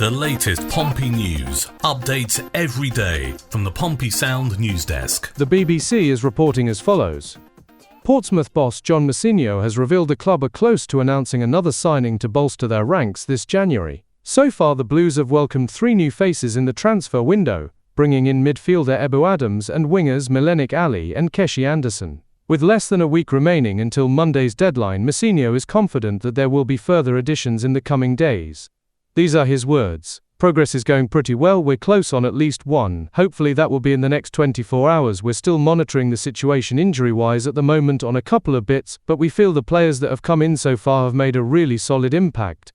The latest Pompey news, updates every day from the Pompey Sound news desk. The BBC is reporting as follows. Portsmouth boss John Mousinho has revealed the club are close to announcing another signing to bolster their ranks this January. So far the Blues have welcomed 3 new faces in the transfer window, bringing in midfielder Ebou Adams and wingers Milenik Ali and Keshi Anderson. With less than a week remaining until Monday's deadline, Mousinho is confident that there will be further additions in the coming days. These are his words. Progress is going pretty well, we're close on at least one. Hopefully that will be in the next 24 hours. We're still monitoring the situation injury-wise at the moment on a couple of bits, but we feel the players that have come in so far have made a really solid impact.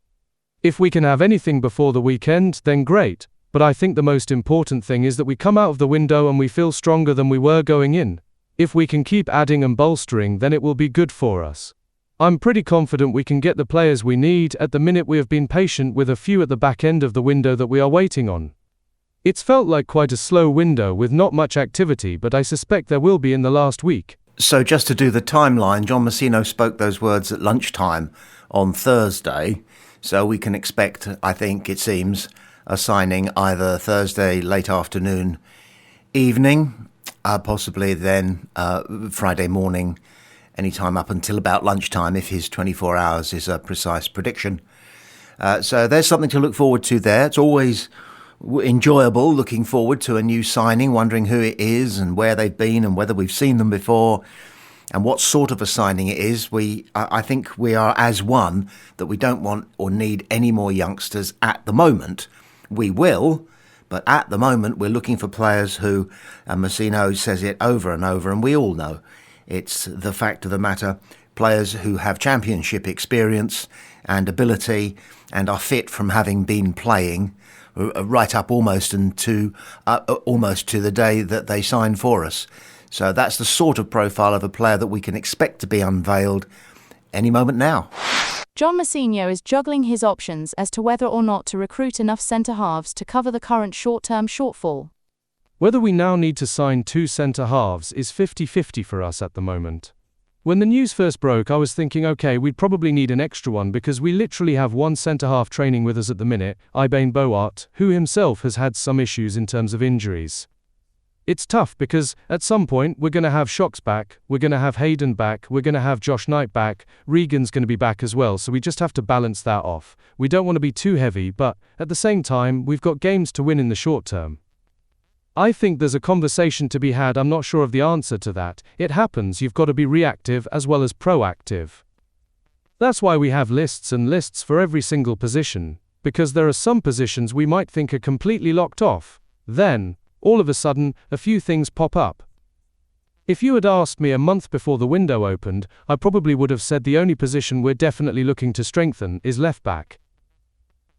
If we can have anything before the weekend, then great. But I think the most important thing is that we come out of the window and we feel stronger than we were going in. If we can keep adding and bolstering, then it will be good for us. I'm pretty confident we can get the players we need. At the minute we have been patient with a few at the back end of the window that we are waiting on. It's felt like quite a slow window with not much activity, but I suspect there will be in the last week. So just to do the timeline, John Mousinho spoke those words at lunchtime on Thursday, so we can expect, I think it seems, a signing either Thursday late afternoon, evening, possibly then Friday morning, any time up until about lunchtime, if his 24 hours is a precise prediction. So there's something to look forward to there. It's always enjoyable looking forward to a new signing, wondering who it is and where they've been and whether we've seen them before and what sort of a signing it is. I think we are as one that we don't want or need any more youngsters at the moment. We will, but at the moment we're looking for players who, and Mousinho says it over and over, and we all know, it's the fact of the matter, players who have championship experience and ability and are fit from having been playing right up almost to the day that they sign for us. So that's the sort of profile of a player that we can expect to be unveiled any moment now. John Mousinho is juggling his options as to whether or not to recruit enough centre-halves to cover the current short-term shortfall. Whether we now need to sign 2 centre-halves is 50-50 for us at the moment. When the news first broke, I was thinking, okay, we'd probably need an extra one because we literally have 1 centre-half training with us at the minute, Ibain Boat, who himself has had some issues in terms of injuries. It's tough because at some point we're going to have Shocks back, we're going to have Hayden back, we're going to have Josh Knight back, Regan's going to be back as well, so we just have to balance that off. We don't want to be too heavy, but at the same time, we've got games to win in the short term. I think there's a conversation to be had. I'm not sure of the answer to that. It happens, you've got to be reactive as well as proactive. That's why we have lists and lists for every single position, because there are some positions we might think are completely locked off. Then, all of a sudden, a few things pop up. If you had asked me a month before the window opened, I probably would have said the only position we're definitely looking to strengthen is left back.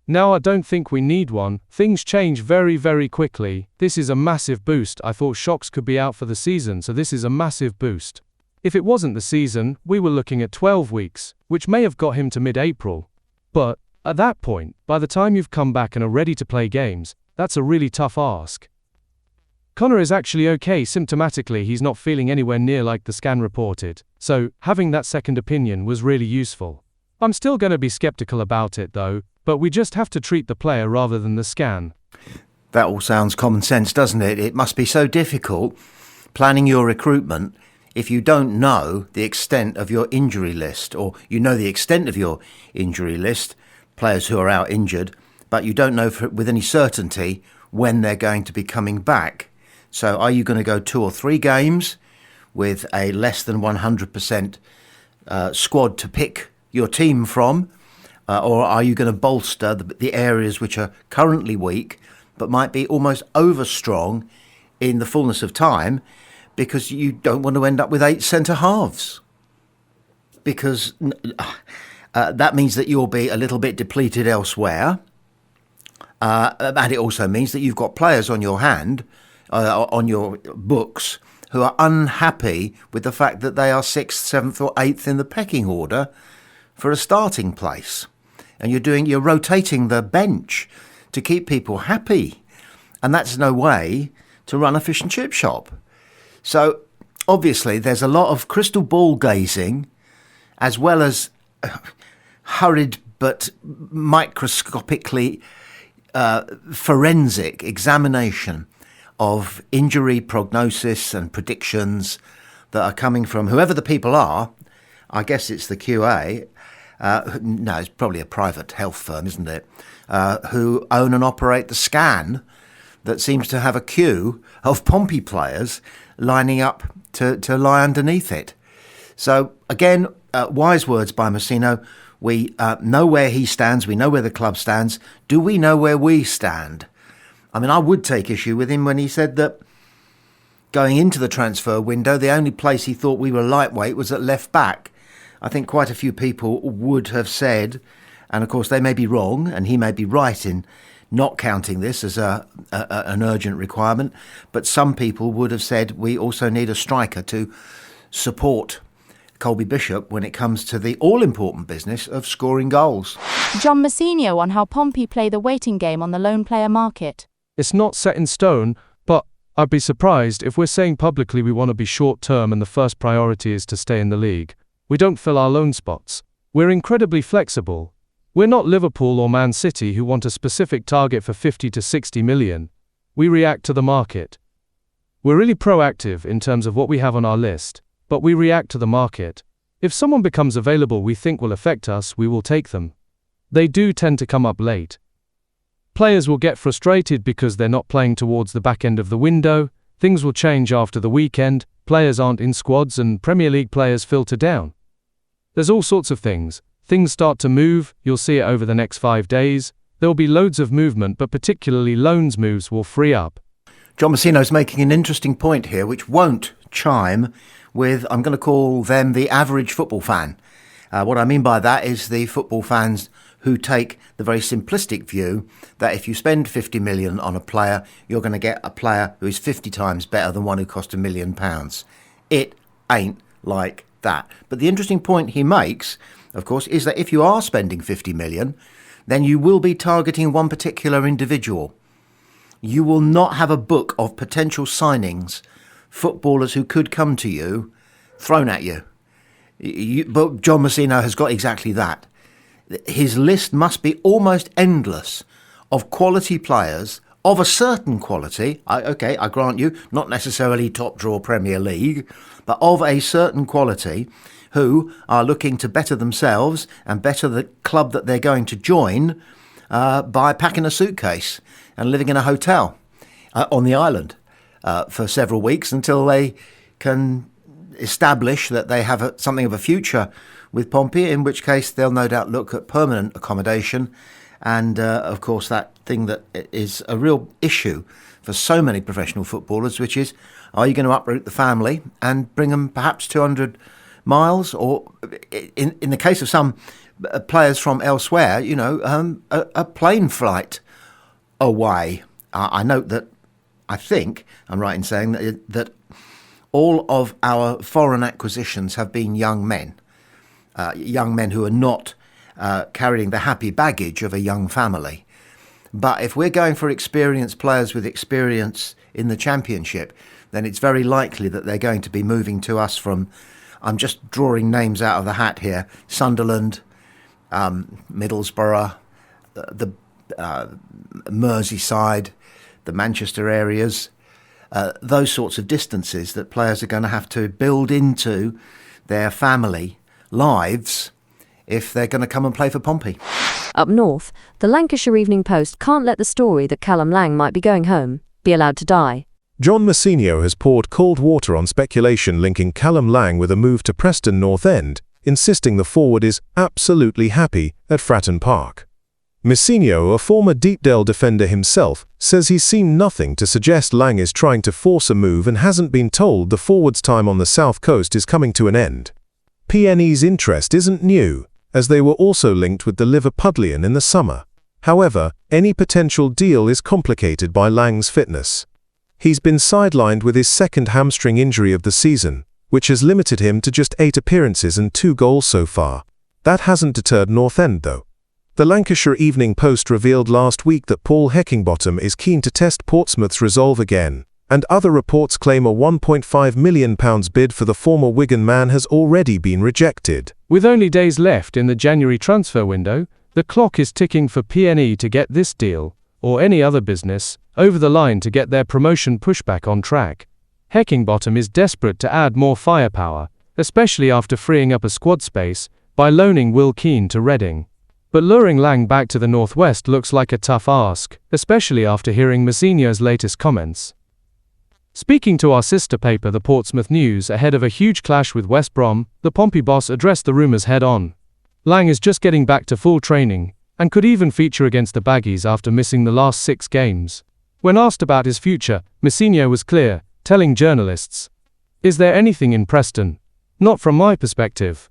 Now I don't think we need one. Things change very, very quickly. This is a massive boost. I thought Shocks could be out for the season, so this is a massive boost. If it wasn't the season, we were looking at 12 weeks, which may have got him to mid-April. But, at that point, by the time you've come back and are ready to play games, that's a really tough ask. Connor is actually okay symptomatically, he's not feeling anywhere near like the scan reported, so having that second opinion was really useful. I'm still going to be skeptical about it though, but we just have to treat the player rather than the scan. That all sounds common sense, doesn't it? It must be so difficult planning your recruitment if you don't know the extent of your injury list, or you know the extent of your injury list, players who are out injured, but you don't know with any certainty when they're going to be coming back. So are you going to go 2 or 3 games with a less than 100% squad to pick your team from? Or are you going to bolster the areas which are currently weak but might be almost over-strong in the fullness of time because you don't want to end up with 8 centre-halves? Because that means that you'll be a little bit depleted elsewhere. And it also means that you've got players on your hand, on your books, who are unhappy with the fact that they are 6th, 7th or 8th in the pecking order for a starting place. And you're rotating the bench to keep people happy. And that's no way to run a fish and chip shop. So obviously there's a lot of crystal ball gazing as well as hurried but microscopically forensic examination of injury prognosis and predictions that are coming from whoever the people are. I guess it's the QA. No, it's probably a private health firm, isn't it? Who own and operate the scan that seems to have a queue of Pompey players lining up to lie underneath it. So again, wise words by Mousinho. We know where he stands. We know where the club stands. Do we know where we stand? I mean, I would take issue with him when he said that going into the transfer window, the only place he thought we were lightweight was at left back. I think quite a few people would have said, and of course they may be wrong, and he may be right in not counting this as an urgent requirement, but some people would have said we also need a striker to support Colby Bishop when it comes to the all-important business of scoring goals. John Mousinho on how Pompey play the waiting game on the loan player market. It's not set in stone, but I'd be surprised if we're saying publicly we want to be short-term and the first priority is to stay in the league. We don't fill our loan spots. We're incredibly flexible. We're not Liverpool or Man City who want a specific target for 50 to 60 million. We react to the market. We're really proactive in terms of what we have on our list, but we react to the market. If someone becomes available we think will affect us, we will take them. They do tend to come up late. Players will get frustrated because they're not playing towards the back end of the window. Things will change after the weekend. Players aren't in squads and Premier League players filter down. There's all sorts of things. Things start to move, you'll see it over the next 5 days. There will be loads of movement, but particularly loans moves will free up. John Mousinho's making an interesting point here, which won't chime with, I'm going to call them the average football fan. What I mean by that is the football fans who take the very simplistic view that if you spend 50 million on a player, you're going to get a player who is 50 times better than one who cost £1 million. It ain't like that. But the interesting point he makes, of course, is that if you are spending 50 million, then you will be targeting one particular individual. You will not have a book of potential signings, footballers who could come to you, thrown at you. But John Mousinho has got exactly that. His list must be almost endless of quality players of a certain quality. I grant you, not necessarily top draw Premier League, but of a certain quality who are looking to better themselves and better the club that they're going to join by packing a suitcase and living in a hotel on the island for several weeks until they can establish that they have something of a future with Pompey, in which case they'll no doubt look at permanent accommodation. And of course that thing that is a real issue for so many professional footballers, which is, are you going to uproot the family and bring them perhaps 200 miles, or in the case of some players from elsewhere, a plane flight away. I note that I think I'm right in saying that all of our foreign acquisitions have been young men who are not carrying the happy baggage of a young family. But if we're going for experienced players with experience in the Championship, then it's very likely that they're going to be moving to us from, I'm just drawing names out of the hat here, Sunderland, Middlesbrough, the Merseyside, the Manchester areas, those sorts of distances that players are going to have to build into their family lives if they're going to come and play for Pompey. Up north, the Lancashire Evening Post can't let the story that Callum Lang might be going home be allowed to die. John Mousinho has poured cold water on speculation linking Callum Lang with a move to Preston North End, insisting the forward is absolutely happy at Fratton Park. Mousinho, a former Deepdale defender himself, says he's seen nothing to suggest Lang is trying to force a move and hasn't been told the forward's time on the south coast is coming to an end. PNE's interest isn't new, as they were also linked with the Liverpudlian in the summer. However, any potential deal is complicated by Lang's fitness. He's been sidelined with his second hamstring injury of the season, which has limited him to just 8 appearances and 2 goals so far. That hasn't deterred North End though. The Lancashire Evening Post revealed last week that Paul Heckingbottom is keen to test Portsmouth's resolve again, and other reports claim a £1.5 million bid for the former Wigan man has already been rejected. With only days left in the January transfer window, the clock is ticking for PNE to get this deal, or any other business, over the line to get their promotion pushback on track. Heckingbottom is desperate to add more firepower, especially after freeing up a squad space by loaning Will Keane to Reading. But luring Lang back to the northwest looks like a tough ask, especially after hearing Mousinho's latest comments. Speaking to our sister paper the Portsmouth News ahead of a huge clash with West Brom, the Pompey boss addressed the rumours head-on. Lang is just getting back to full training, and could even feature against the Baggies after missing the last 6 games. When asked about his future, Mousinho was clear, telling journalists, "Is there anything in Preston? Not from my perspective.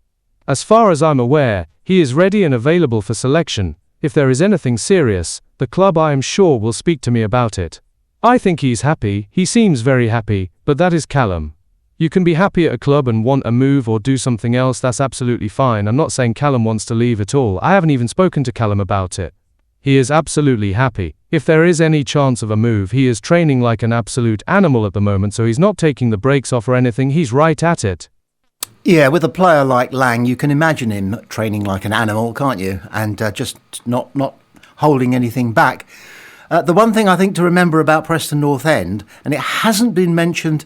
As far as I'm aware, he is ready and available for selection. If there is anything serious, the club I am sure will speak to me about it. I think he's happy, he seems very happy, but that is Callum. You can be happy at a club and want a move or do something else, that's absolutely fine. I'm not saying Callum wants to leave at all. I haven't even spoken to Callum about it. He is absolutely happy. If there is any chance of a move, he is training like an absolute animal at the moment, so he's not taking the brakes off or anything, he's right at it." Yeah, with a player like Lang, you can imagine him training like an animal, can't you? And just not holding anything back. The one thing I think to remember about Preston North End, and it hasn't been mentioned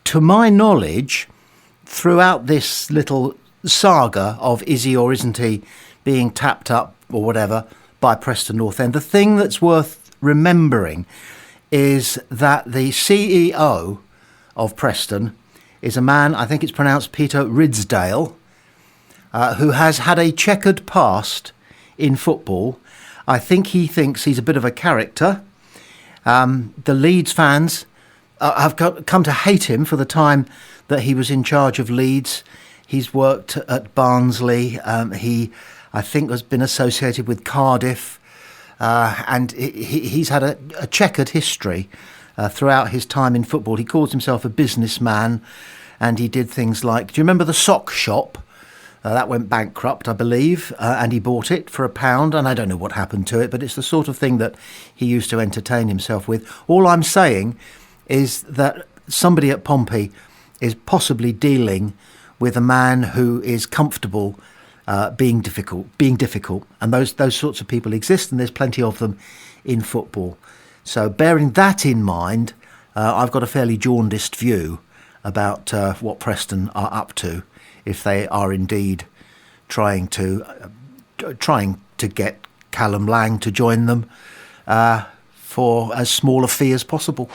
to my knowledge throughout this little saga of is he or isn't he being tapped up or whatever by Preston North End, the thing that's worth remembering is that the CEO of Preston is a man, I think it's pronounced Peter Ridsdale, who has had a checkered past in football. I think he thinks he's a bit of a character. The Leeds fans have come to hate him for the time that he was in charge of Leeds. He's worked at Barnsley. He, I think, has been associated with Cardiff. And he's had a checkered history throughout his time in football. He calls himself a businessman, and he did things like, do you remember the sock shop? That went bankrupt, I believe, and he bought it for £1, and I don't know what happened to it, but it's the sort of thing that he used to entertain himself with. All I'm saying is that somebody at Pompey is possibly dealing with a man who is comfortable being difficult, and those sorts of people exist, and there's plenty of them in football. So bearing that in mind, I've got a fairly jaundiced view about what Preston are up to, if they are indeed trying to get Callum Lang to join them for as small a fee as possible.